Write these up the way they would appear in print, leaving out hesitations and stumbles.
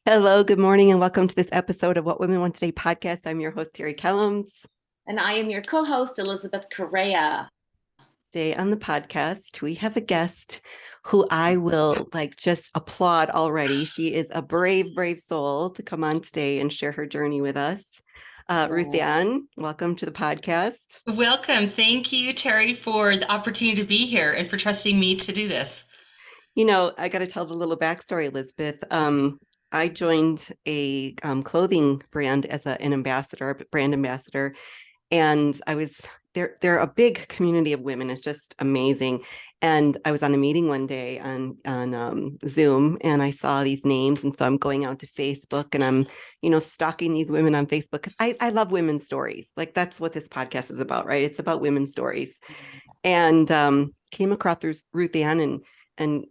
Hello, good morning, and welcome to this episode of What Women Want Today podcast. I'm your host, Terry Kellums. And I am your co-host, Elizabeth Correa. Today on the podcast, we have a guest who I will just applaud already. She is a brave, brave soul to come on today and share her journey with us. Ruth Yeah. Ann, welcome to the podcast. Welcome. Thank you, Terry, for the opportunity to be here and for trusting me to do this. I got to tell the little backstory, Elizabeth. I joined a clothing brand as an ambassador, a brand ambassador, and I was they're a big community of women. It's just amazing. And I was on a meeting one day on Zoom, and I saw these names, and so I'm going out to Facebook, and I'm stalking these women on Facebook because I love women's stories. Like that's what this podcast is about, right? It's about women's stories. And came across Ruth Ann and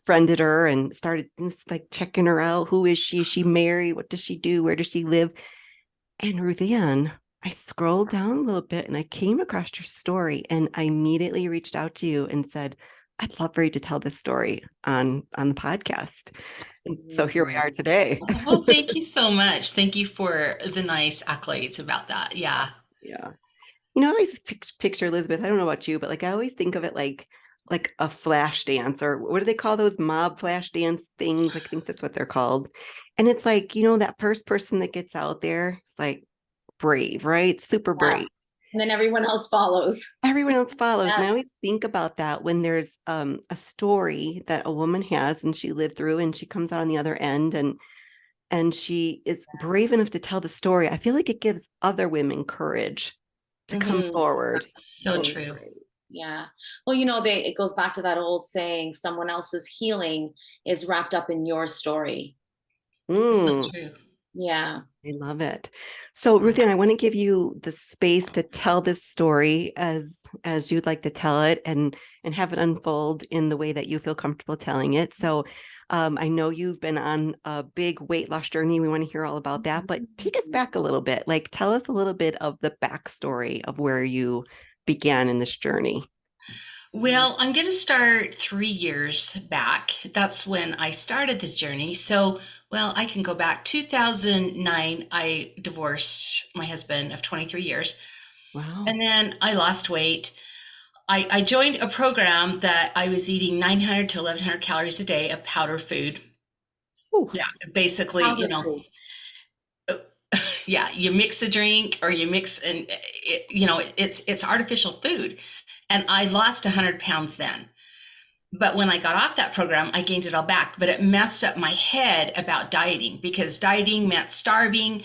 friended her and started just like checking her out. Who is she? Is she married? What does she do? Where does she live? And Ruth Ann, I scrolled down a little bit and I came across your story, and I immediately reached out to you and said, I'd love for you to tell this story on the podcast. And so here we are today. Well, thank you so much. Thank you for the nice accolades about that. Yeah. Yeah. I always picture Elizabeth. I don't know about you, but I always think of it like a flash dance, or what do they call those mob flash dance things? I think that's what they're called. And it's like, that first person that gets out there, it's like brave, right? Super Yeah. brave. And then everyone else follows. Everyone else follows. And I Yeah. always think about that when there's a story that a woman has and she lived through and she comes out on the other end and she is brave enough to tell the story. I feel like it gives other women courage to come Mhm. forward. So true. Yeah. Well, it goes back to that old saying, someone else's healing is wrapped up in your story. So Mm, true. Yeah. I love it. So, Ruth Ann, I want to give you the space to tell this story as you'd like to tell it, and have it unfold in the way that you feel comfortable telling it. So, I know you've been on a big weight loss journey. We want to hear all about that, but take us back a little bit. Like, tell us a little bit of the backstory of where you began in this journey. Well, I'm going to start 3 years back. That's when I started this journey. So, well, I can go back. 2009, I divorced my husband of 23 years. Wow. And then I lost weight. I joined a program that I was eating 900 to 1100 calories a day of powder food. Ooh. Yeah, basically, Powerful. yeah, you mix a drink or you mix and it's artificial food. And I lost 100 pounds then. But when I got off that program, I gained it all back. But it messed up my head about dieting because dieting meant starving,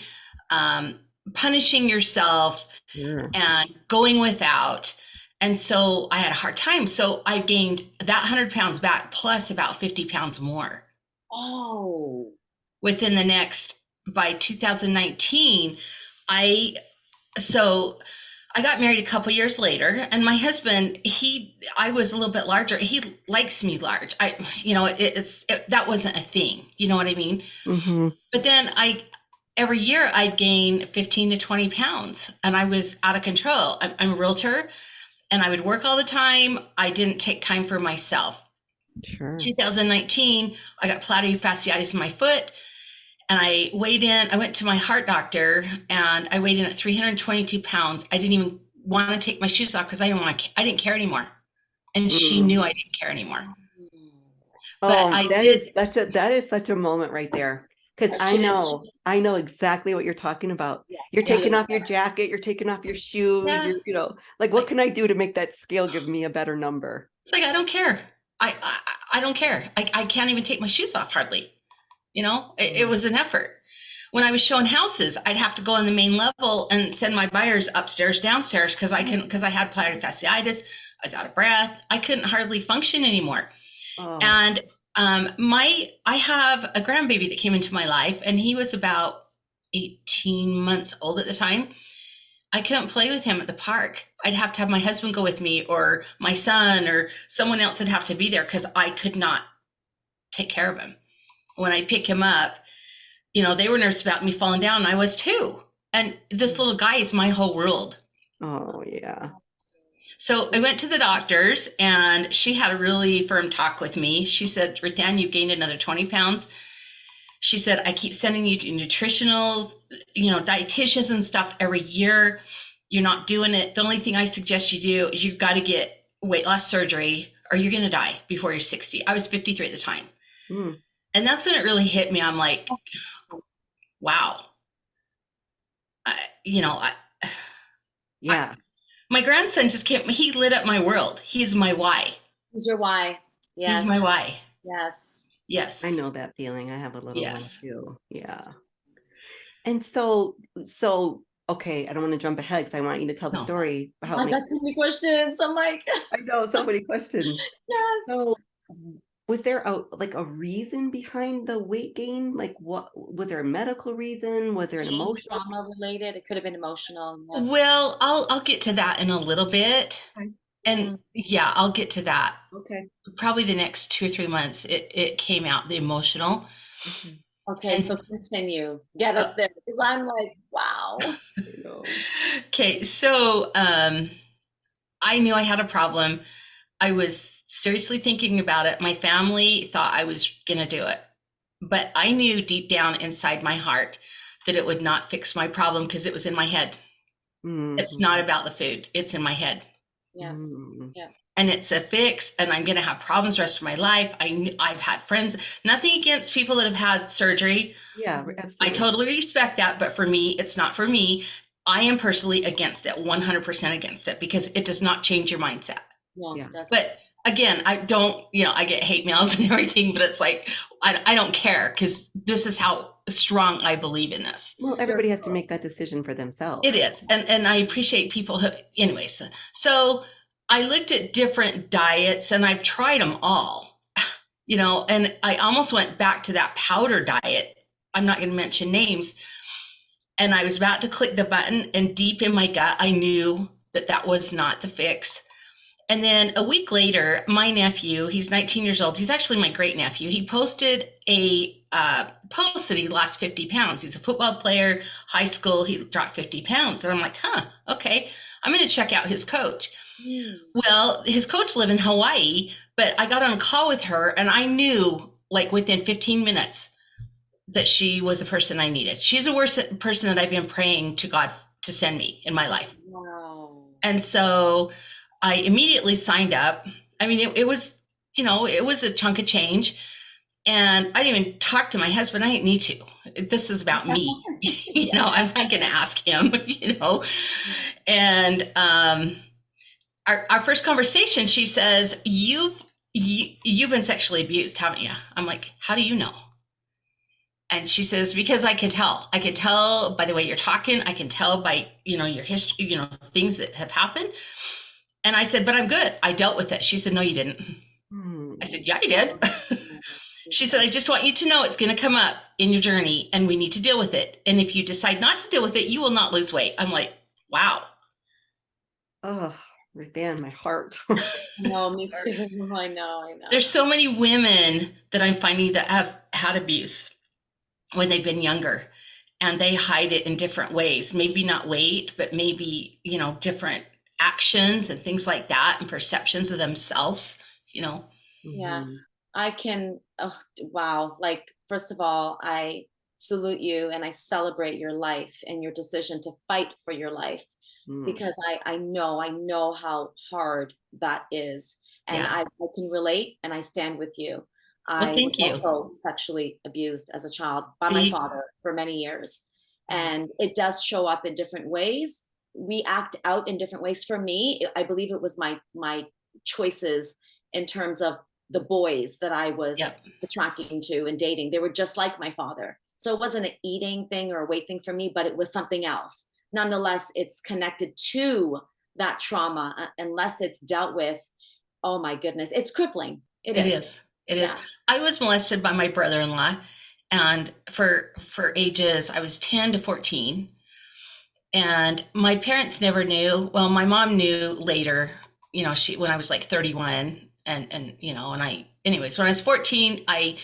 um, punishing yourself, Sure. and going without. And so I had a hard time. So I gained that 100 pounds back plus about 50 pounds more Oh. within the next, by 2019, I, so I got married a couple years later, and my husband, I was a little bit larger. He likes me large. That wasn't a thing. You know what I mean? Mm-hmm. But then every year I'd gain 15 to 20 pounds and I was out of control. I'm a realtor and I would work all the time. I didn't take time for myself. Sure. 2019, I got plantar fasciitis in my foot and I went to my heart doctor and I weighed in at 322 pounds. I didn't even want to take my shoes off because I didn't care anymore. And she Mm. knew I didn't care anymore. But Oh, I that did. is such a moment right there. Because I She know, I know exactly what you're talking about. Yeah. You're Yeah. taking off your jacket, you're taking off your shoes, Yeah. like, what can I do to make that scale give me a better number? It's like, I don't care. I don't care. I can't even take my shoes off hardly. It was an effort. When I was showing houses, I'd have to go on the main level and send my buyers upstairs, downstairs because I had plantar fasciitis. I was out of breath. I couldn't hardly function anymore. Oh, And I have a grandbaby that came into my life, and he was about 18 months old at the time. I couldn't play with him at the park. I'd have to have my husband go with me, or my son, or someone else would have to be there because I could not take care of him. When I pick him up, they were nervous about me falling down, and I was too. And this little guy is my whole world. oh yeah. So I went to the doctors, and she had a really firm talk with me. She said, Ruthann, you gained another 20 pounds. She said, I keep sending you to nutritional, dietitians and stuff every year. You're not doing it. The only thing I suggest you do is you've got to get weight loss surgery or you're going to die before you're 60. I was 53 at the time. Mm. And that's when it really hit me. I'm like, wow. I, you know, I, Yeah. my grandson just came, he lit up my world. He's my why. He's your why. He's Yes. my why. Yes. Yes. I know that feeling. I have a little one Yes. too. Yeah. And okay, I don't want to jump ahead because I want you to tell the No. story about I got so many questions. I'm like, I know so many questions. yes. So was there a reason behind the weight gain? Like what was there a medical reason? Was there an emotional? Trauma related. It could have been emotional. Yeah. Well, I'll get to that in a little bit. Okay. And yeah, I'll get to that. Okay. Probably the next 2 or 3 months, it came out, the emotional. Okay. Okay, And so continue. Get us there because I'm like, wow. You know. okay, so I knew I had a problem. I was seriously thinking about it. My family thought I was gonna do it, but I knew deep down inside my heart that it would not fix my problem because it was in my head. It's not about the food, it's in my head. Yeah. Mm. Yeah. And it's a fix, and I'm going to have problems the rest of my life. I've had friends, nothing against people that have had surgery. Yeah, I absolutely. totally respect that, but for me, it's not for me. I am personally against it, 100% against it, because it does not change your mindset. No, Yeah. it doesn't. But again, I don't, I get hate mails and everything, but it's like, I don't care because this is how strong I believe in this. Well, everybody has to make that decision for themselves. It is. And I appreciate people who, anyways. So I looked at different diets and I've tried them all, and I almost went back to that powder diet. I'm not going to mention names. And I was about to click the button, and deep in my gut, I knew that that was not the fix. And then a week later, my nephew, he's 19 years old. He's actually my great nephew. He posted a post that he lost 50 pounds. He's a football player, high school. He dropped 50 pounds. And I'm like, okay, I'm going to check out his coach. Well, his coach lived in Hawaii, but I got on a call with her and I knew like within 15 minutes that she was the person I needed. She's the worst person that I've been praying to God to send me in my life. Wow. And so I immediately signed up. I mean, it was, it was a chunk of change. And I didn't even talk to my husband. I didn't need to. This is about me. I'm not going to ask him, And our first conversation, she says, you've been sexually abused, haven't you? I'm like, how do you know? And she says, because I can tell. I can tell by the way you're talking. I can tell by, your history, things that have happened. And I said, but I'm good. I dealt with it. She said, no, you didn't. I said, yeah, I did. She said, I just want you to know it's going to come up in your journey and we need to deal with it. And if you decide not to deal with it, you will not lose weight. I'm like, wow. Oh, right there in my heart. No, me too. I know. There's so many women that I'm finding that have had abuse when they've been younger and they hide it in different ways. Maybe not weight, but maybe, different actions and things like that and perceptions of themselves, Yeah. Mhm. I can, wow. Like, first of all, I salute you and I celebrate your life and your decision to fight for your life Mm. because I know how hard that is. And Yeah. I can relate and I stand with you. Well, I was thank you. also sexually abused as a child by my father for many years. And it does show up in different ways. We act out in different ways. For me, I believe it was my choices in terms of the boys that I was attracting to and dating. They were just like my father. So it wasn't an eating thing or a weight thing for me, but it was something else. Nonetheless, it's connected to that trauma unless it's dealt with. Oh my goodness, it's crippling. It is. It is. I was molested by my brother-in-law, and for ages, I was 10 to 14. And my parents never knew. Well, my mom knew later, when I was like 31 and anyways, when I was 14, I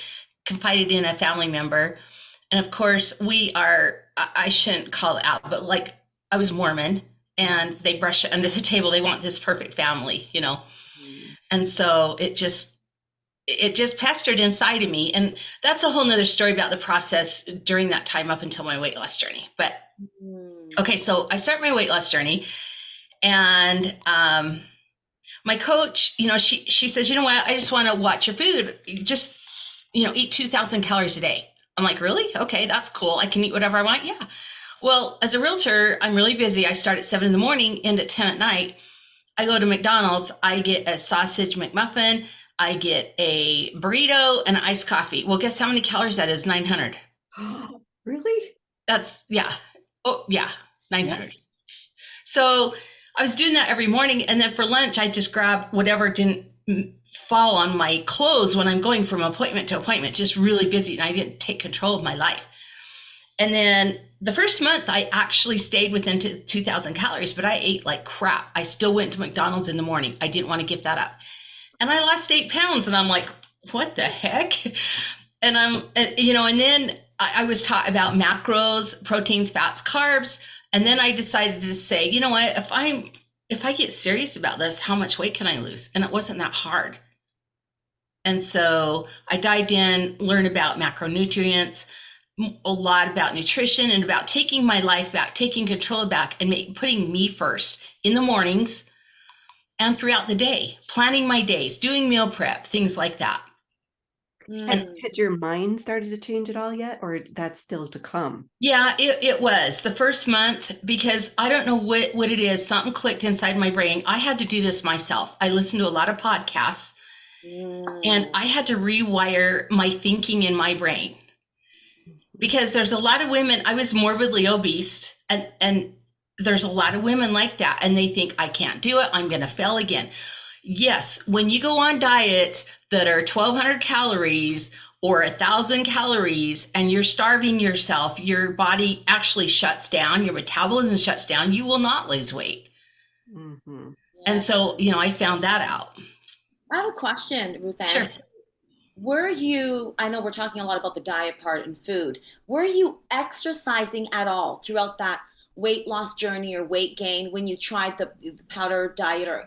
confided in a family member. And of course I shouldn't call it out, but like I was Mormon and they brush it under the table. They want this perfect family, And so it just pestered inside of me. And that's a whole nother story about the process during that time up until my weight loss journey. But okay, so I start my weight loss journey, and my coach, she says, you know what, I just want to watch your food. Just, eat 2,000 calories a day. I'm like, really? Okay, that's cool. I can eat whatever I want. Yeah. Well, as a realtor, I'm really busy. I start at 7 in the morning, end at 10 at night. I go to McDonald's, I get a sausage McMuffin, I get a burrito and an iced coffee. Well, guess how many calories that is? 900. Really? That's, yeah. Oh, yeah, 900. Yes. So I was doing that every morning. And then for lunch, I just grab whatever didn't fall on my clothes when I'm going from appointment to appointment, just really busy. And I didn't take control of my life. And then the first month, I actually stayed within 2,000 calories, but I ate like crap. I still went to McDonald's in the morning. I didn't want to give that up. And I lost 8 pounds. And I'm like, what the heck? And and then I was taught about macros, proteins, fats, carbs. And then I decided to say, you know what, if I get serious about this, how much weight can I lose? And it wasn't that hard. And so I dived in, learned about macronutrients, a lot about nutrition, and about taking my life back, taking control back, and putting me first in the mornings and throughout the day, planning my days, doing meal prep, things like that. Had your mind started to change at all yet, or that's still to come? Yeah, it was the first month, because I don't know what it is. Something clicked inside my brain. I had to do this myself. I listened to a lot of podcasts, and I had to rewire my thinking in my brain, because there's a lot of women. I was morbidly obese, and there's a lot of women like that, and they think, I can't do it, I'm going to fail again. Yes, when you go on diets that are 1,200 calories or 1,000 calories and you're starving yourself, your body actually shuts down, your metabolism shuts down, you will not lose weight. Mm-hmm. And so, I found that out. I have a question, Ruth Ann. Sure. I know we're talking a lot about the diet part and food. Were you exercising at all throughout that weight loss journey or weight gain when you tried the powder diet or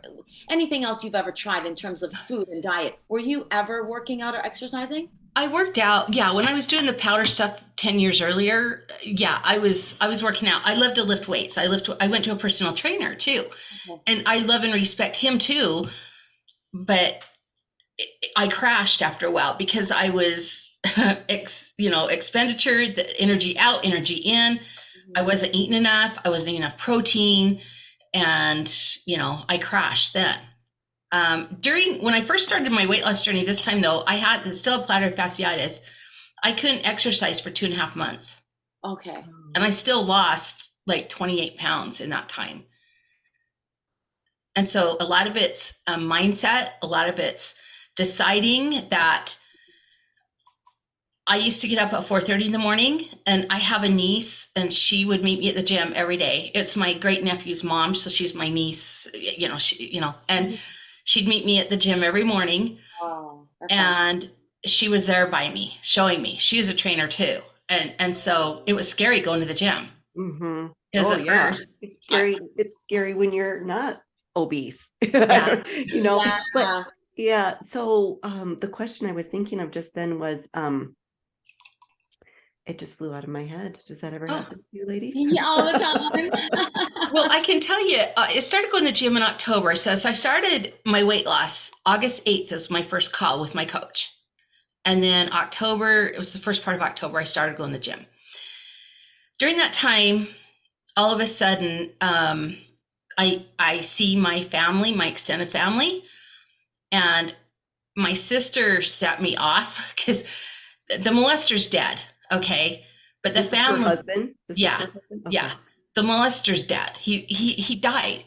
anything else you've ever tried in terms of food and diet? Were you ever working out or exercising? I worked out. Yeah, when I was doing the powder stuff 10 years earlier, yeah, I was working out. I love to lift weights. I went to a personal trainer too. Okay. And I love and respect him too, but I crashed after a while because I was expenditure, the energy out, energy in. I wasn't eating enough. I wasn't eating enough protein. And, I crashed then. When I first started my weight loss journey this time, though, I had still plantar fasciitis. I couldn't exercise for 2.5 months. Okay. And I still lost like 28 pounds in that time. And so a lot of it's mindset, a lot of it's deciding that I used to get up at 4:30 in the morning, and I have a niece, and she would meet me at the gym every day. It's my great nephew's mom, so she's my niece, and she'd meet me at the gym every morning. Oh, and she was there by me, showing me. She was a trainer too, and so it was scary going to the gym. Mm-hmm. Oh yeah, first, it's scary. It's scary when you're not obese. Yeah. Yeah. But yeah. So the question I was thinking of just then was it just flew out of my head. Does that ever happen to you, ladies? Yeah, all the time. Well, I can tell you, I started going to the gym in October. So I started my weight loss. August 8th is my first call with my coach. And then October, it was the first part of October, I started going to the gym. During that time, all of a sudden, I see my family, my extended family, and my sister set me off because the molester's dead. Okay. But the family, her husband? Yeah. Her husband? Okay. Yeah. The molester's dead. He died.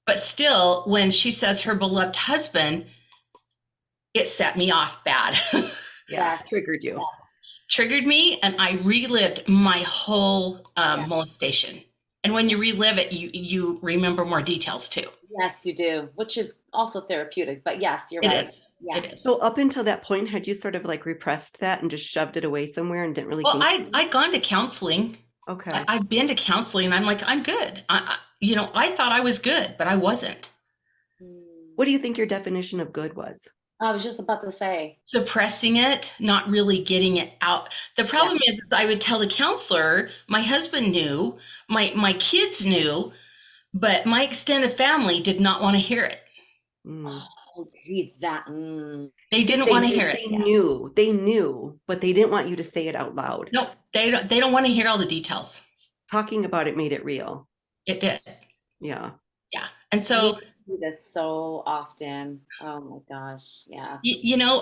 But still, when she says her beloved husband, it set me off bad. Yeah. Triggered you. Yes. Triggered me, and I relived my whole molestation. And when you relive it, you remember more details too. Yes, you do, which is also therapeutic. But yes, you're right. It is. Yeah. It is. So up until that point, had you sort of like repressed that and just shoved it away somewhere and didn't really Well, think I'd gone to counseling. Okay. I've been to counseling, and I'm like, I'm good. I thought I was good, but I wasn't. What do you think your definition of good was? I was just about to say. suppressing it, not really getting it out. The Yeah. problem is I would tell the counselor, my husband knew, my kids knew, but my extended family did not want to hear it. Mm. Oh, see that. They They, didn't they want to knew, hear it. they knew, but they didn't want you to say it out loud. No, they don't want to hear all the details. Talking about it made it real. It did. Yeah. Yeah. And I hate so, to do this so often. Oh my gosh. Yeah.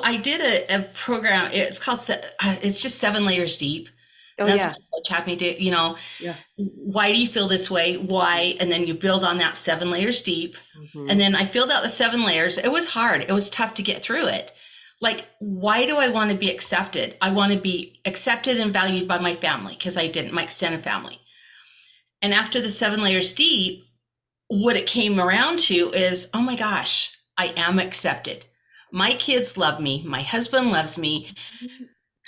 I did a program. It's called, it's just 7 layers deep. Oh And that's yeah. what coach had me do, Yeah. why do you feel this way? Why? And then you build on that 7 layers deep. And Hmm. then I filled out the 7 layers. It was hard. It was tough to get through it. Like, why do I want to be accepted? I want to be accepted and valued by my family because I didn't, my extended family. And after the 7 layers deep, what it came around to is, oh my gosh, I am accepted. My kids love me. My husband loves me.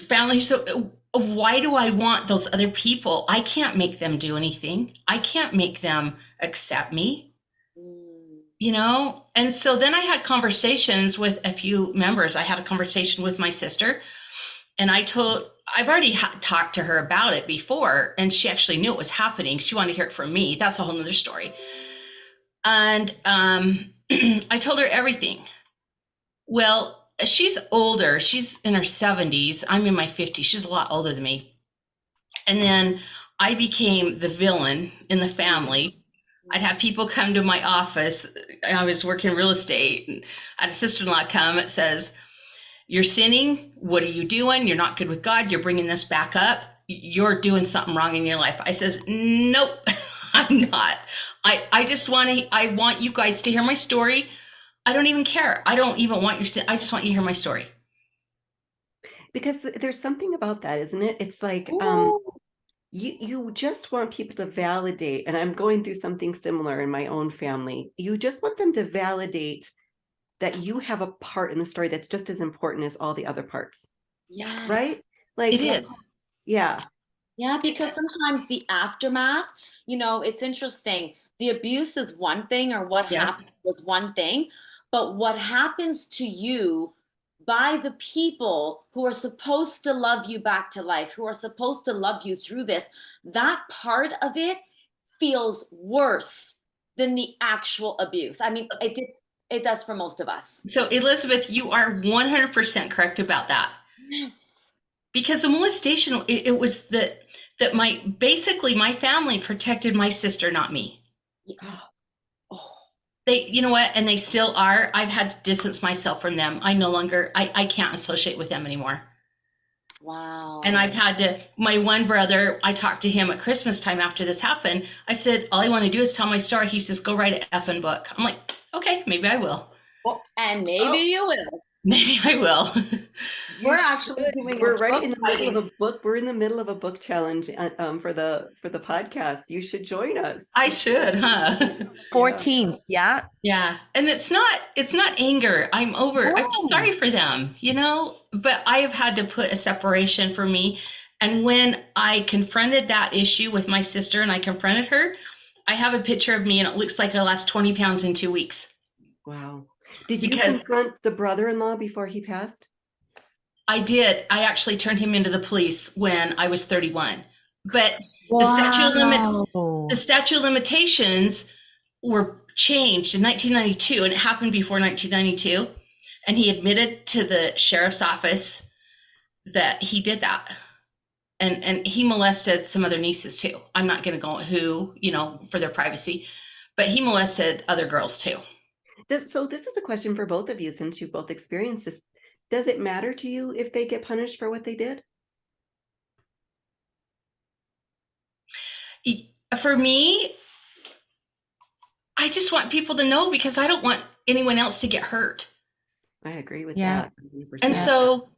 Family. So why do I want those other people? I can't make them do anything. I can't make them accept me, Mm. And so then I had conversations with a few members. I had a conversation with my sister, and I've already talked to her about it before, and she actually knew it was happening. She wanted to hear it from me. That's a whole nother story. And I told her everything. Well, she's older. She's in her 70s. I'm in my 50s. She's a lot older than me. And then I became the villain in the family. I'd have people come to my office. I was working real estate, and I had a sister-in-law come that says, "You're sinning. What are you doing? You're not good with God. You're bringing this back up. You're doing something wrong in your life." I says, "Nope, I'm not. I want you guys to hear my story. I don't even care. I don't even want your sin. I just want you to hear my story." Because there's something about that, isn't it? It's like Ooh. you just want people to validate, and I'm going through something similar in my own family. You just want them to validate that you have a part in the story that's just as important as all the other parts, right? Yes. It Like, is. yeah. Yeah, because sometimes the aftermath, it's interesting. The abuse is one thing, or what Yes. happened was one thing, but what happens to you by the people who are supposed to love you back to life, who are supposed to love you through this, that part of it feels worse than the actual abuse. I mean, it does for most of us. So, Elizabeth, you are 100% correct about that. Yes. Because the molestation, it was that my family protected my sister, not me. Yeah. Oh, You know what? And they still are. I've had to distance myself from them. I can't associate with them anymore. And wow. I've had to, my one brother, I talked to him at Christmas time after this happened. I said, all I want to do is tell my story. He says, go write an effing book. I'm like, okay, maybe I will. And maybe Oh, you will. Maybe I will. you We're actually should. doing a We're right book in the middle of signing. a book. We're in the middle of a book challenge for the podcast. You should join us. I should, huh? Yeah. 14th, yeah. Yeah. And it's not anger. I feel No. sorry for them, but I have had to put a separation for me. And when I confronted that issue with my sister and I confronted her, I have a picture of me and it looks like I lost 20 pounds in 2 weeks. Wow. Did you Because confront the brother-in-law before he passed? I did. I actually turned him into the police when I was 31. But the statute of limitations were changed in 1992, and it happened before 1992. And he admitted to the sheriff's office that he did that. And he molested some other nieces too. I'm not going to go who, for their privacy, but he molested other girls too. So this is a question for both of you, since you've both experienced this. Does it matter to you if they get punished for what they did? For me, I just want people to know because I don't want anyone else to get hurt. I agree with Yeah. that. 100%. And so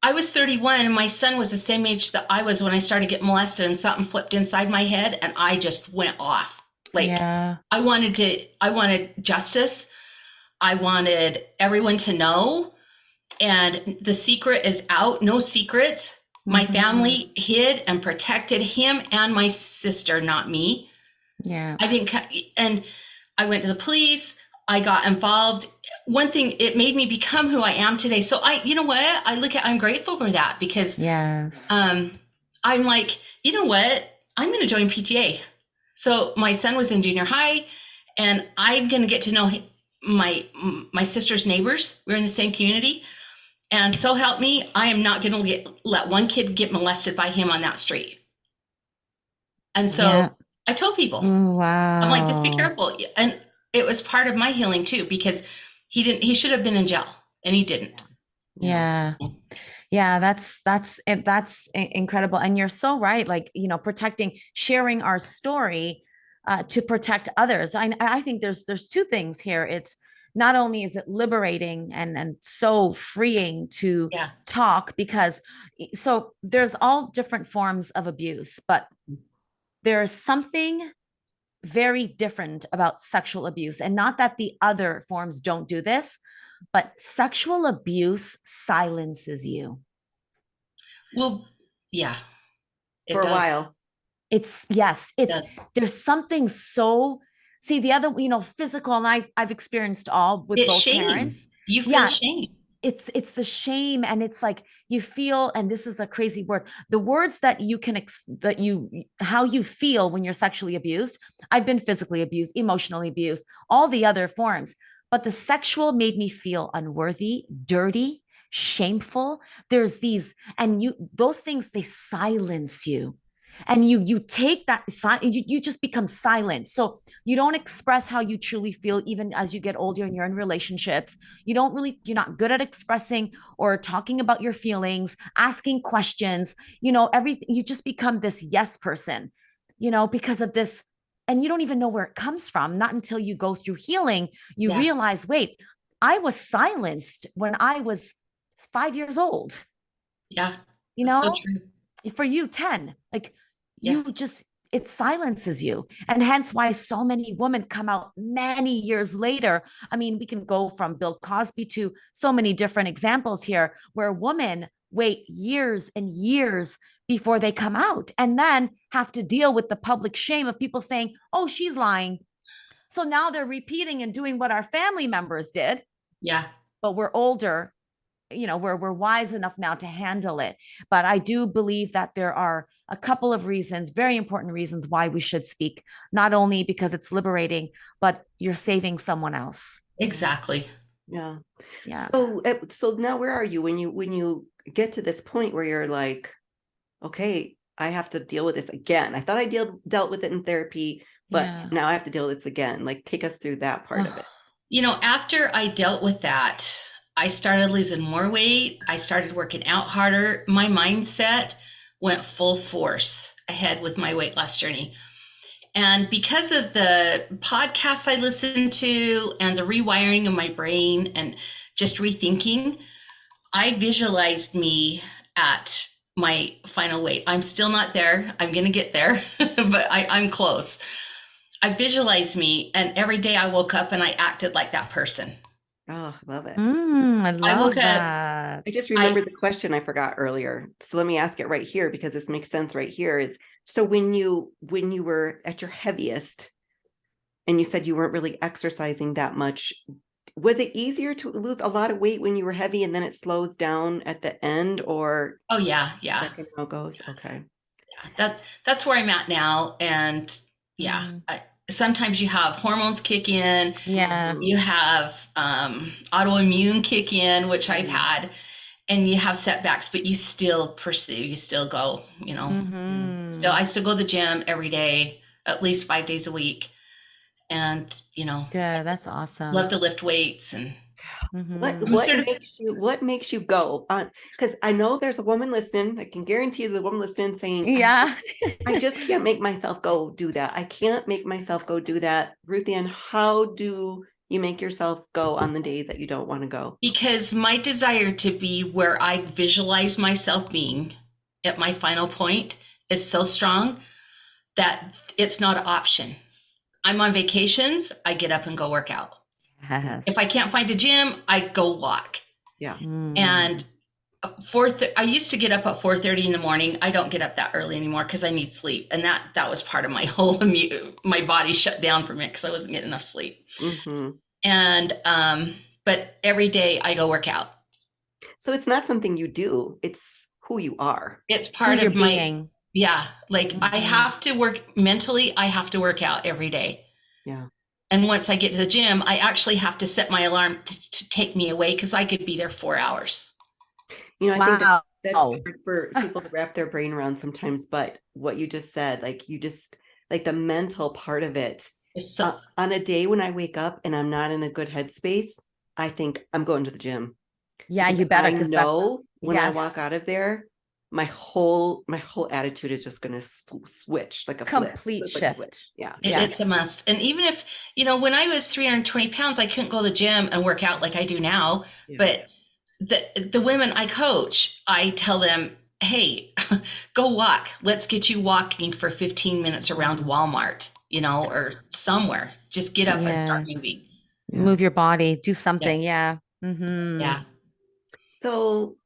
I was 31 and my son was the same age that I was when I started getting molested, and something flipped inside my head and I just went off. Like, yeah. I wanted justice. I wanted everyone to know. And the secret is out. No secrets. My Mhm. family hid and protected him and my sister, not me. Yeah. And I went to the police. I got involved. One thing, it made me become who I am today. So you know what? I'm grateful for that because Yes. I'm like, you know what? I'm going to join PTA. So my son was in junior high, and I'm going to get to know my sister's neighbors. We're in the same community. And so help me, I am not going to let one kid get molested by him on that street. And so Yeah. I told people, I'm like, just be Wow. careful. And it was part of my healing too, because he should have been in jail and he didn't. Yeah. Yeah, that's incredible. And you're so right. Like, protecting, sharing our story to protect others. I think there's two things here. It's not only is it liberating and so freeing to Yeah. talk, because so there's all different forms of abuse, but there's something very different about sexual abuse. And not that the other forms don't do this, but sexual abuse silences you. Well, yeah, it For a does. while. Yes, It does. there's something so, see, the other, physical, and I've experienced all with It's both shame. parents. You feel Yeah, shame. it's the shame, and it's like you feel, and this is a crazy word, the words that you can that you how you feel when you're sexually abused. I've been physically abused, emotionally abused, all the other forms, but the sexual made me feel unworthy, dirty, shameful. There's these, and those things, they silence you, and you take that, you just become silent, so you don't express how you truly feel. Even as you get older and you're in relationships, you're not good at expressing or talking about your feelings, asking questions, everything. You just become this yes person, because of this. And you don't even know where it comes from. Not until you go through healing, you Yeah. realize, wait, I was silenced when I was 5 years old. Yeah. you That's so know true. for you, 10, like, Yeah. it silences you. And hence why so many women come out many years later. I mean, we can go from Bill Cosby to so many different examples here, where women wait years and years before they come out, and then have to deal with the public shame of people saying, oh, she's lying. So now they're repeating and doing what our family members did, Yeah. but we're older, we're wise enough now to handle it. But I do believe that there are a couple of reasons, very important reasons, why we should speak, not only because it's liberating, but you're saving someone else. Exactly. Yeah. Yeah. So now where are you when you get to this point where you're like, okay, I have to deal with this again. I thought I dealt with it in therapy, but Yeah. now I have to deal with this again. Like, take us through that part of it. After I dealt with that, I started losing more weight. I started working out harder. My mindset went full force ahead with my weight loss journey. And because of the podcasts I listened to and the rewiring of my brain and just rethinking, I visualized me at my final weight. I'm still not there. I'm going to get there, but I'm close. I visualized me, and every day I woke up and I acted like that person. Oh, I love it. I I love woke up, that. I just I, remembered the question I forgot earlier. So let me ask it right here, because this makes sense right here. Is so when you were at your heaviest and you said you weren't really exercising that much, was it easier to lose a lot of weight when you were heavy and then it slows down at the end, or oh yeah, yeah. that kind of how it goes? Okay. That's where I'm at now. And yeah, sometimes you have hormones kick in, Yeah. you have autoimmune kick in, which I've had, and you have setbacks, but you still pursue, you still go, I still go to the gym every day, at least 5 days a week. And, Yeah, that's awesome. love to lift weights. And what makes you go on? Because I know there's a woman listening. I can guarantee there's a woman listening saying, Yeah. I just can't make myself go do that. I can't make myself go do that. Ruthie Ann, how do you make yourself go on the days that you don't want to go? Because my desire to be where I visualize myself being at my final point is so strong that it's not an option. I'm on vacations, I get up and go work out. Yes. If I can't find a gym, I go walk. Yeah. And I used to get up at 4:30 in the morning. I don't get up that early anymore because I need sleep. And that was part of my whole my body shut down for me because I wasn't getting enough sleep. Mm-hmm. And but every day I go work out. So it's not something you do, it's who you are. It's It's who part you're of my, being. yeah, like I Mhm. have to work mentally, I have to work out every day. Yeah. And once I get to the gym, I actually have to set my alarm to take me away because I could be there 4 hours. I think that Wow. that's hard for people to wrap their brain around sometimes, but what you just said, like you just like the mental part of it. It's so, On a day when I wake up and I'm not in a good headspace, I think I'm going to the gym Yeah, because you better, I because that's, know when I walk yes, out of there, my whole attitude is just going to switch like a complete flip like a switch. shift. Yeah. it's a Yes. must. And even if, when I was 320 pounds, I couldn't go to the gym and work out like I do now. Yeah. But the women I coach, I tell them, hey, go walk. Let's get you walking for 15 minutes around Walmart, or somewhere. Just get up and start Yeah. moving. Yeah. Move your body, do Yeah. something. Yeah. Mm-hmm. Yeah. So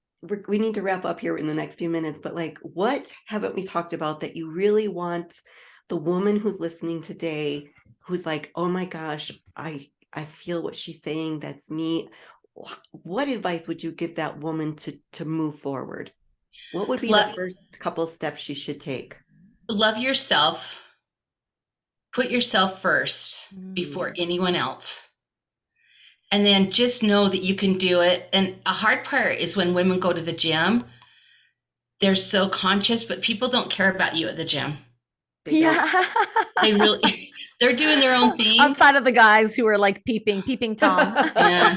we need to wrap up here in the next few minutes, but like, what haven't we talked about that you really want the woman who's listening today, who's like, oh my gosh, I feel what she's saying. That's me. What advice would you give that woman to move forward? What would be the Love, first couple steps she should take? love yourself. Put yourself first before Mm. anyone else. And then just know that you can do it. And a hard part is when women go to the gym, they're so conscious, but people don't care about you at the gym. They don't. Yeah. They really, they're doing their own thing. Outside of the guys who are like peeping Tom. Yeah.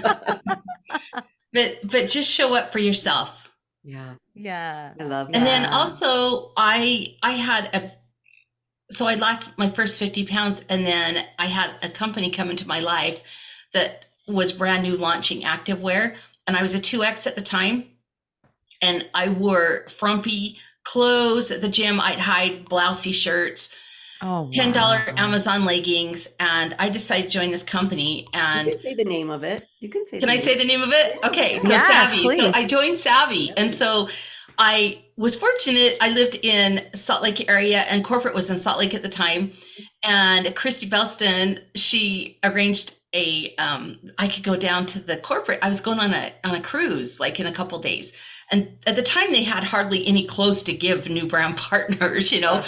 But just show up for yourself. Yeah, Yes. I love And then that. Yeah. also I had so I lost my first 50 pounds, and then I had a company come into my life that was brand new launching activewear. And I was a 2X at the time. And I wore frumpy clothes at the gym. I'd hide blousey shirts, Oh, $10 wow. Amazon leggings. And I decided to join this company. You And can say the name of it. You can say can the I name. say the name of it? Yeah, Okay, yeah. so Yes, Savvy. So I please. joined Savvy. And Savvy. so I was fortunate. I lived in Salt Lake area, and corporate was in Salt Lake at the time. And Christy Belston, she arranged I could go down to the corporate. I was going on a cruise like in a couple days. And at the time they had hardly any clothes to give new brand partners. Yeah.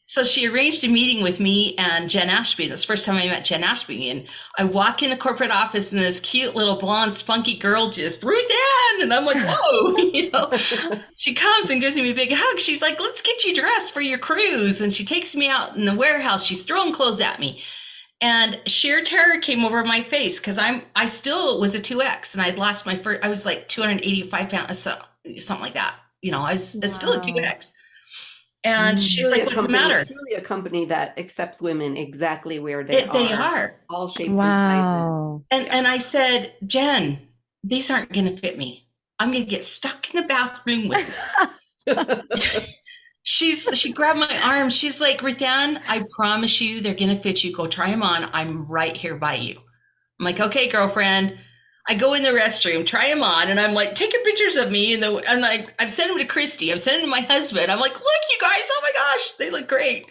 So she arranged a meeting with me and Jen Ashby. That's the first time I met Jen Ashby. And I walk in the corporate office, and this cute little blonde, spunky girl just, Ruth Ann. And I'm like, whoa, She comes and gives me a big hug. She's like, let's get you dressed for your cruise. And she takes me out in the warehouse. She's throwing clothes at me. And sheer terror came over my face because I still was a 2X, and I'd lost my first, I was like 285 pounds, something like that. I was still a Wow. 2X. And Mm. she's like, what's the matter? Truly a company that accepts women exactly where they They are, are. all shapes and sizes. Wow. And I said, Jen, these aren't going to fit me. I'm going to get stuck in the bathroom with she grabbed my arm. She's like, Rithan, I promise you they're going to fit you. Go try them on. I'm right here by you. I'm like, okay, girlfriend. I go in the restroom, try them on, and I'm like taking pictures of me. And I'm like, I've sent them to Christy. I've sent them to my husband. I'm like, look, you guys, oh my gosh, they look great.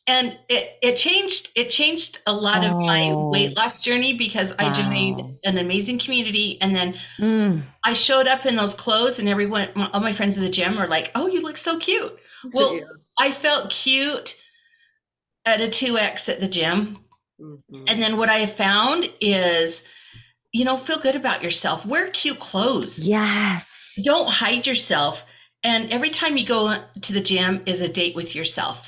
And it changed a lot of my weight loss journey because I joined Wow. an amazing community. And then Mm. I showed up in those clothes, and all my friends in the gym are like, oh, you look so cute. Well, Yeah. I felt cute at a 2X at the gym. Mhm. And then what I have found is, feel good about yourself. Wear cute clothes. Yes. Don't hide yourself. And every time you go to the gym is a date with yourself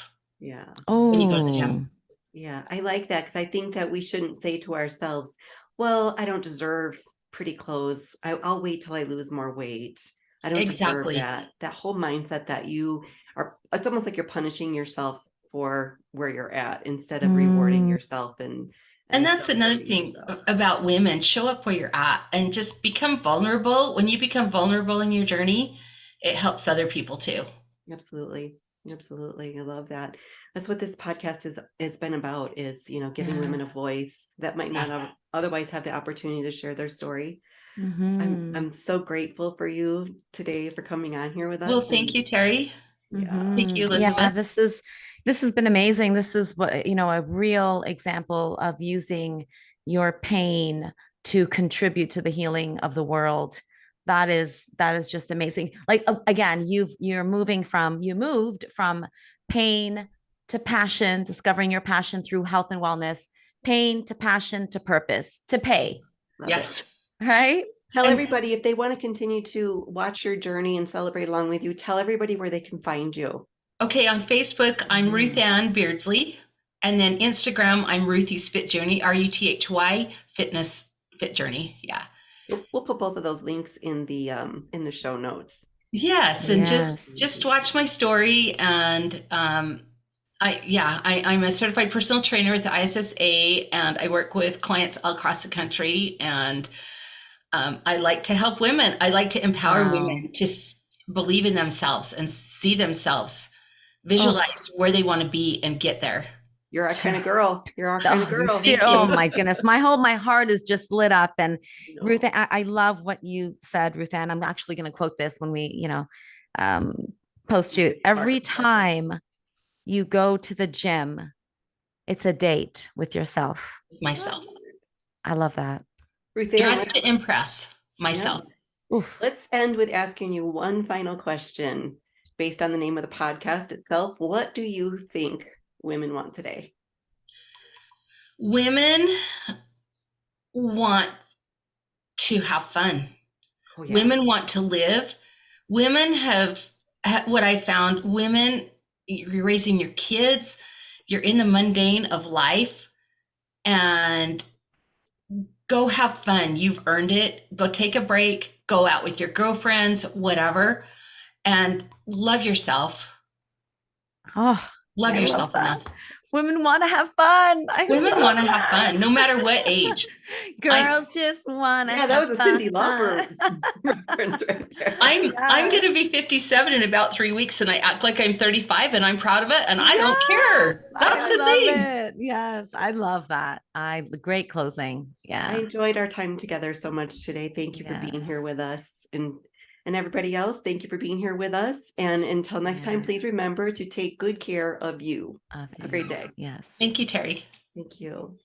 Yeah. when you go to the Oh, gym. Yeah. I like that because I think that we shouldn't say to ourselves, well, I don't deserve pretty clothes. I'll wait till I lose more weight. I don't deserve Exactly. that. That whole mindset that you are, it's almost like you're punishing yourself for where you're at instead of rewarding Mm. yourself and That's another celebrating thing yourself. about women. Show up where you're at and just become vulnerable. When you become vulnerable in your journey, it helps other people too. Absolutely. Absolutely. I love that. That's what this podcast has been about is, giving Yeah. women a voice that might not otherwise have the opportunity to share their story. Mhm. I'm so grateful for you today for coming on here with us. Well, thank you, Terry. Yeah. Thank you, Yeah, Elizabeth. this has been amazing. This is what, a real example of using your pain to contribute to the healing of the world. That is just amazing. Like again, you moved from pain to passion, discovering your passion through health and wellness, pain to passion to purpose to pay. Love Yes. it. Right? Tell And- everybody if they want to continue to watch your journey and celebrate along with you, tell everybody where they can find you. Okay, on Facebook, I'm Ruth Ann Beardsley. And then Instagram, I'm Ruthie's Fit Journey, RUTHY Fitness Fit Journey. Yeah. We'll put both of those links in the show notes. Yes, and Yes. just watch my story. And I'm a certified personal trainer with the ISSA, and I work with clients all across the country. And I like to help women. I like to empower Wow. women to believe in themselves and see themselves, visualize where they want to be and get there. You're our kind of girl. You're our kind of girl. Thank Oh you. my goodness. My heart is just lit up. And No. Ruth, I love what you said, Ruth Ann. I'm actually going to quote this when we, post you. Every time you go to the gym, it's a date with yourself. Myself. I love that. Ruth Ann, Just to impress myself. Oof. let's end with asking you one final question based on the name of the podcast itself. What do you think women want today? Women want to have fun. Oh, yeah. Women want to live. Women have what I found, women, you're raising your kids, you're in the mundane of life, and go have fun. You've earned it. Go take a break, go out with your girlfriends, whatever, and love yourself. Oh, Love I love yourself that. enough. women want to have fun. Women want to have fun, no matter what age. Girls just want to. Yeah, that was a Cindy Lauper fun. reference right there. I'm going to be 57 in about 3 weeks, and I act like I'm 35, and I'm proud of it, and I don't care. That's I the love thing. it. Yes, I love that. Great closing. Yeah. I enjoyed our time together so much today. Thank you for being here with us. And everybody else, thank you for being here with us. And until next time, Yes. please remember to take good care of you. Of Have a great you. day. Yes. Thank you, Terry. Thank you.